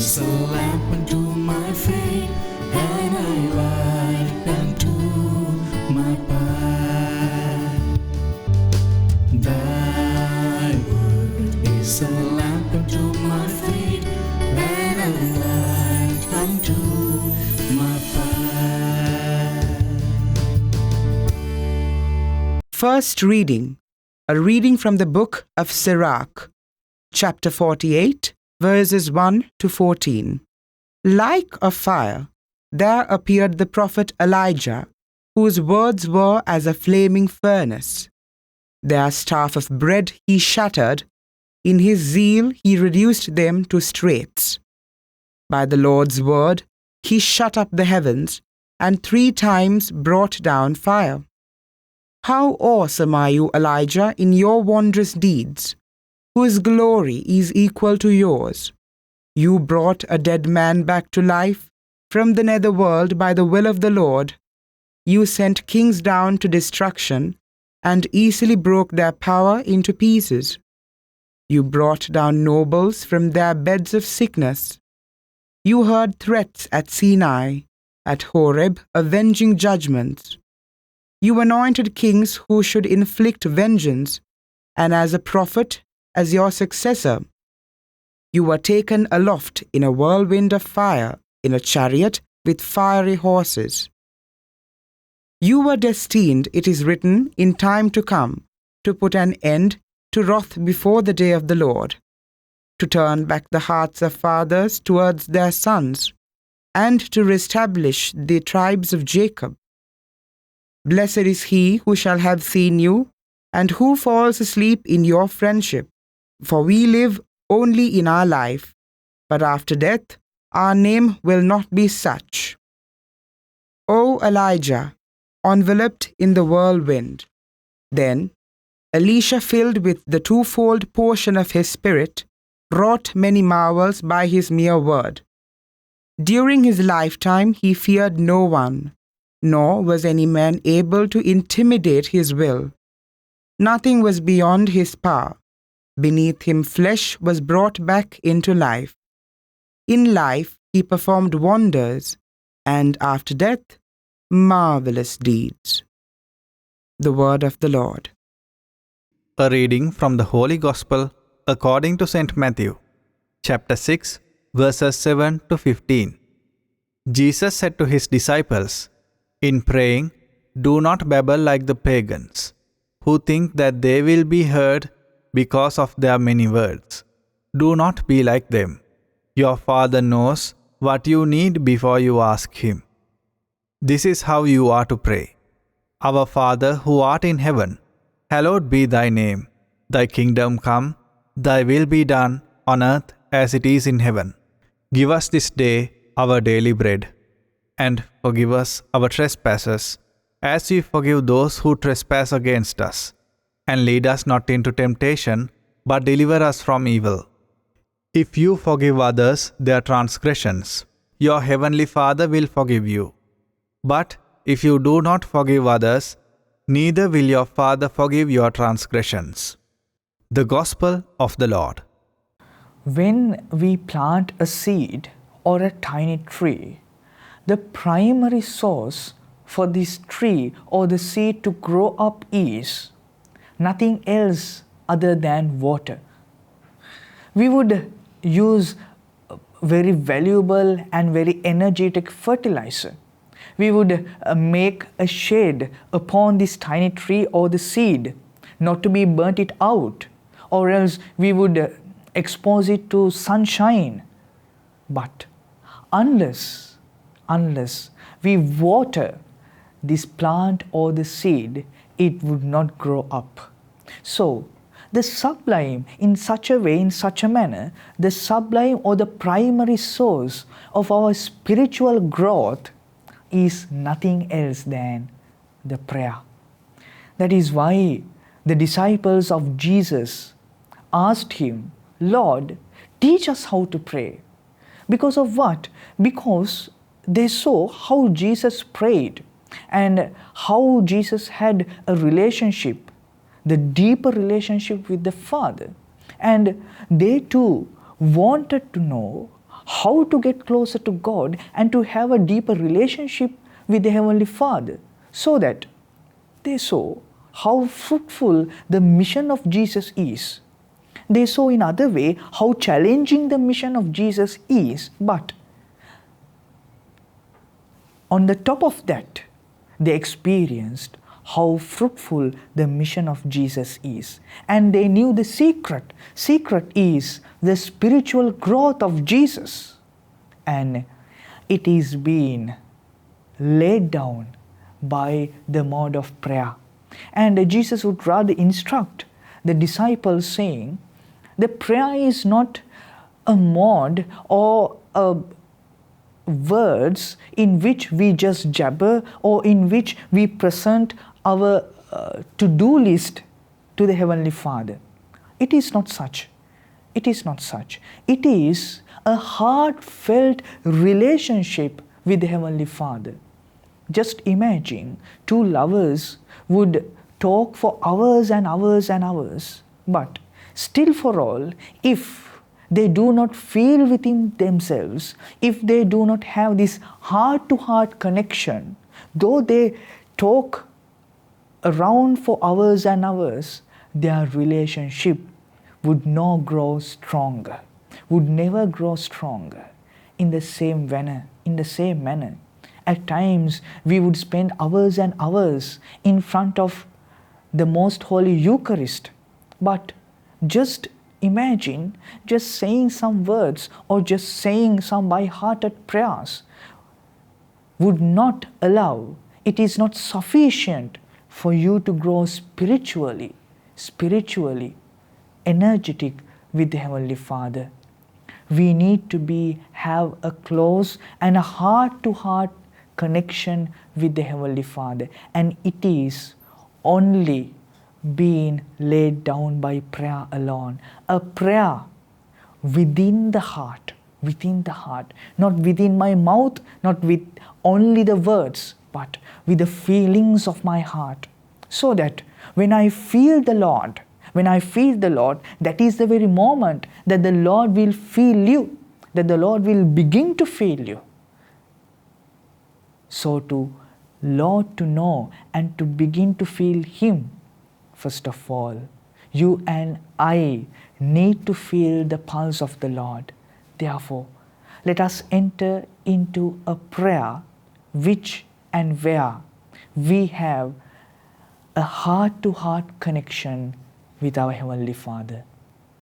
is a lamp unto my feet, and a light unto my path. Thy word is a lamp unto my feet, and a light unto my path. First reading. A reading from the book of Sirach, chapter 48, verses 1 to 14. Like a fire, there appeared the prophet Elijah, whose words were as a flaming furnace. Their staff of bread he shattered, in his zeal he reduced them to straits. By the Lord's word he shut up the heavens, and 3 times brought down fire. How awesome are you, Elijah, in your wondrous deeds, whose glory is equal to yours. You brought a dead man back to life from the netherworld by the will of the Lord. You sent kings down to destruction and easily broke their power into pieces. You brought down nobles from their beds of sickness. You heard threats at Sinai, at Horeb avenging judgments. You anointed kings who should inflict vengeance, and as a prophet, as your successor. You were taken aloft in a whirlwind of fire, in a chariot with fiery horses. You were destined, it is written, in time to come, to put an end to wrath before the day of the Lord, to turn back the hearts of fathers towards their sons, and to reestablish the tribes of Jacob. Blessed is he who shall have seen you, and who falls asleep in your friendship. For we live only in our life, but after death our name will not be such. O Elijah, enveloped in the whirlwind. Then Elisha, filled with the 2-fold portion of his spirit, wrought many marvels by his mere word. During his lifetime he feared no one, nor was any man able to intimidate his will. Nothing was beyond his power. Beneath him flesh was brought back into life. In life he performed wonders, and after death, marvelous deeds. The word of the Lord. A reading from the Holy Gospel according to St. Matthew, chapter 6, verses 7 to 15. Jesus said to his disciples, "In praying, do not babble like the pagans, who think that they will be heard because of their many words. Do not be like them. Your Father knows what you need before you ask Him. This is how you are to pray. Our Father who art in heaven, hallowed be thy name. Thy kingdom come, thy will be done on earth as it is in heaven. Give us this day our daily bread, and forgive us our trespasses, as we forgive those who trespass against us. And lead us not into temptation, but deliver us from evil. If you forgive others their transgressions, your heavenly Father will forgive you. But if you do not forgive others, neither will your Father forgive your transgressions." The Gospel of the Lord. When we plant a seed or a tiny tree, the primary source for this tree or the seed to grow up is nothing else other than water. We would use very valuable and very energetic fertilizer. We would make a shade upon this tiny tree or the seed, not to be burnt it out, or else we would expose it to sunshine. But unless we water this plant or the seed, it would not grow up. So the sublime, in such a way, in such a manner, the sublime or the primary source of our spiritual growth is nothing else than the prayer. That is why the disciples of Jesus asked him, "Lord, teach us how to pray." Because of what? Because they saw how Jesus prayed and how Jesus had a relationship, the deeper relationship with the Father. And they too wanted to know how to get closer to God and to have a deeper relationship with the Heavenly Father, so that they saw how fruitful the mission of Jesus is. They saw in other way how challenging the mission of Jesus is, but on the top of that, they experienced how fruitful the mission of Jesus is. And they knew the secret. Secret is the spiritual growth of Jesus. And it is being laid down by the mode of prayer. And Jesus would rather instruct the disciples saying, the prayer is not a mode or a words in which we just jabber or in which we present our to-do list to the Heavenly Father. It is not such. It is not such. It is a heartfelt relationship with the Heavenly Father. Just imagine two lovers would talk for hours and hours and hours, but still for all, if they do not feel within themselves, if they do not have this heart-to-heart connection, though they talk around for hours and hours, their relationship would not grow stronger, would never grow stronger. In the same manner, at times we would spend hours and hours in front of the Most Holy Eucharist, but just imagine just saying some words or just saying some by-hearted prayers would not allow, it is not sufficient for you to grow spiritually energetic with the Heavenly Father. We need to have a close and a heart-to-heart connection with the Heavenly Father, and it is only being laid down by prayer alone. A prayer within the heart, not within my mouth, not with only the words, but with the feelings of my heart. So that when I feel the Lord, that is the very moment that the Lord will feel you, that the Lord will begin to feel you. So to know and to begin to feel Him, first of all, you and I need to feel the pulse of the Lord. Therefore, let us enter into a prayer which and where we have a heart-to-heart connection with our Heavenly Father.